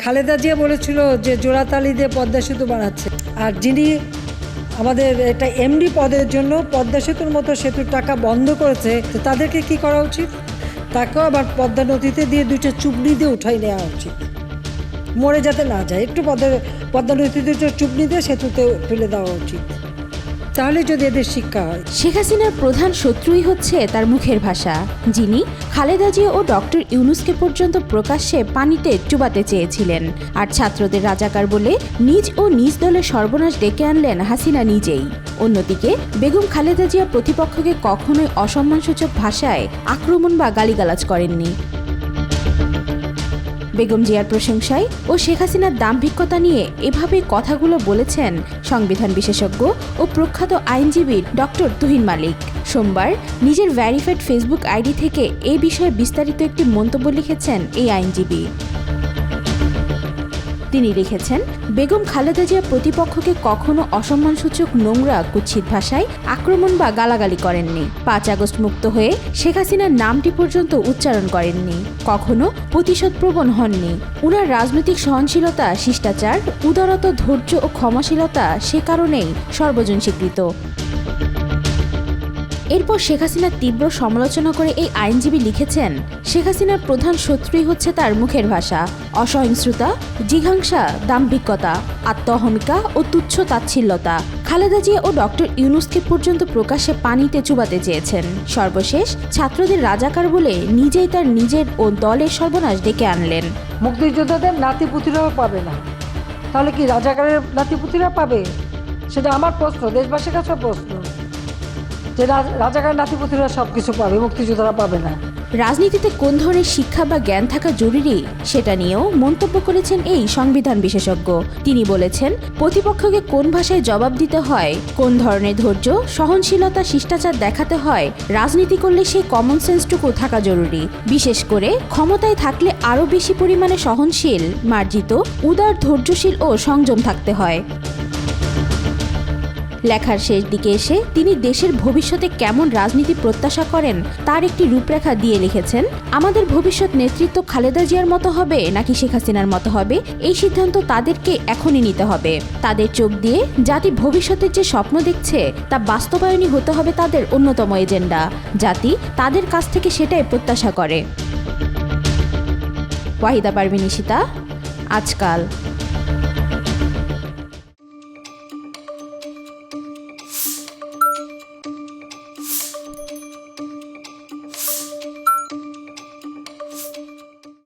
খালেদা জিয়া বলেছিল যে জোড়াতালি দিয়ে পদ্মা সেতু বানাচ্ছে, আর যিনি আমাদের এটা এমডি পদের জন্য পদ্মা সেতুর মতো সেতুর টাকা বন্ধ করেছে, তো তাদেরকে কি করা উচিত? তাকেও আবার পদ্মা নদীতে দিয়ে 2টা চুবড়ি দিয়ে উঠাই নেওয়া উচিত, মরে যাতে না যায়। একটু পদ্মা নদীতে চুবড়ি দিয়ে সেতুতে তুলে দেওয়া উচিত, তাহলে যদি এদের শিক্ষা হয়। শেখ হাসিনার প্রধান শত্রুই হচ্ছে তার মুখের ভাষা, যিনি খালেদা জিয়া ও ডক্টর ইউনূসকে পর্যন্ত প্রকাশ্যে পানিতে চুবাতে চেয়েছিলেন। আর ছাত্রদের রাজাকার বলে নিজ ও নিজ দলের সর্বনাশ ডেকে আনলেন হাসিনা নিজেই। অন্যদিকে বেগম খালেদা জিয়া প্রতিপক্ষকে কখনোই অসম্মানসূচক ভাষায় আক্রমণ বা গালিগালাজ করেননি। বেগম জিয়ার প্রশংসায় ও শেখ হাসিনার দাম্ভিকতা নিয়ে এভাবে কথাগুলো বলেছেন সংবিধান বিশেষজ্ঞ ও প্রখ্যাত আইনজীবী ডক্টর তুহিন মালিক। সোমবার নিজের ভেরিফাইড ফেসবুক আইডি থেকে এই বিষয়ে বিস্তারিত একটি মন্তব্য লিখেছেন এই আইনজীবী। তিনি লিখেছেন, বেগম খালেদা জিয়া প্রতিপক্ষকে কখনো অসম্মানসূচক নোংরা কুৎসিত ভাষায় আক্রমণ বা গালাগালি করেননি। 5 আগস্ট মুক্ত হয়ে শেখ হাসিনার নামটি পর্যন্ত উচ্চারণ করেননি, কখনো প্রতিশোধপ্রবণ হননি। উনার রাজনৈতিক সহনশীলতা, শিষ্টাচার, উদারতা, ধৈর্য ও ক্ষমাশীলতা সে কারণেই সর্বজন স্বীকৃত। এরপর শেখ হাসিনার তীব্র সমালোচনা করে এই আইনজীবী লিখেছেন, শেখ হাসিনার প্রধান শত্রুই হচ্ছে তার মুখের ভাষা, অসহিংসতা, জিঘাংসা, দাম্ভিকতা, আত্মহমিকা ও তুচ্ছ তাচ্ছিল্যতা। খালেদা জিয়া ও ডক্টর ইউনূসকে পর্যন্ত প্রকাশ্যে পানিতে চুবাতে চেয়েছেন। সর্বশেষ ছাত্রদের রাজাকার বলে নিজেই তার নিজের ও দলের সর্বনাশ ডেকে আনলেন। মুক্তিযোদ্ধাদের নাতিপুতিরাও পাবে না, তাহলে কি রাজাকারের নাতিপুতিরা পাবে? সেটা আমার প্রশ্ন, দেশবাসীর কাছে প্রশ্ন, যে রাজাকার নাতিপুতিরা সব কিছু পাবে, মুক্তিযোদ্ধারা পাবে না। রাজনীতিতে কোন ধরনের শিক্ষা বা জ্ঞান থাকা জরুরি সেটা নিয়েও মন্তব্য করেছেন এই সংবিধান বিশেষজ্ঞ। তিনি বলেছেন, প্রতিপক্ষকে কোন ভাষায় জবাব দিতে হয়, কোন ধরনের ধৈর্য, সহনশীলতা, শিষ্টাচার দেখাতে হয়, রাজনীতি করলে সেই কমন সেন্সটুকু থাকা জরুরি। বিশেষ করে ক্ষমতায় থাকলে আরও বেশি পরিমাণে সহনশীল, মার্জিত, উদার, ধৈর্যশীল ও সংযম থাকতে হয়। লেখার শেষ দিকে এসে তিনি দেশের ভবিষ্যতে কেমন রাজনীতি প্রত্যাশা করেন তার একটি রূপরেখা দিয়ে লিখেছেন, আমাদের ভবিষ্যৎ নেতৃত্ব খালেদা জিয়ার মতো হবে নাকি শেখ হাসিনার মতো হবে, এই সিদ্ধান্ত তাদেরকে এখনই নিতে হবে। তাদের চোখ দিয়ে জাতি ভবিষ্যতের যে স্বপ্ন দেখছে তা বাস্তবায়নই হতে হবে তাদের অন্যতম এজেন্ডা। জাতি তাদের কাছ থেকে সেটাই প্রত্যাশা করে। ওয়াহিদা পারভীন ইশিতা, আজকাল।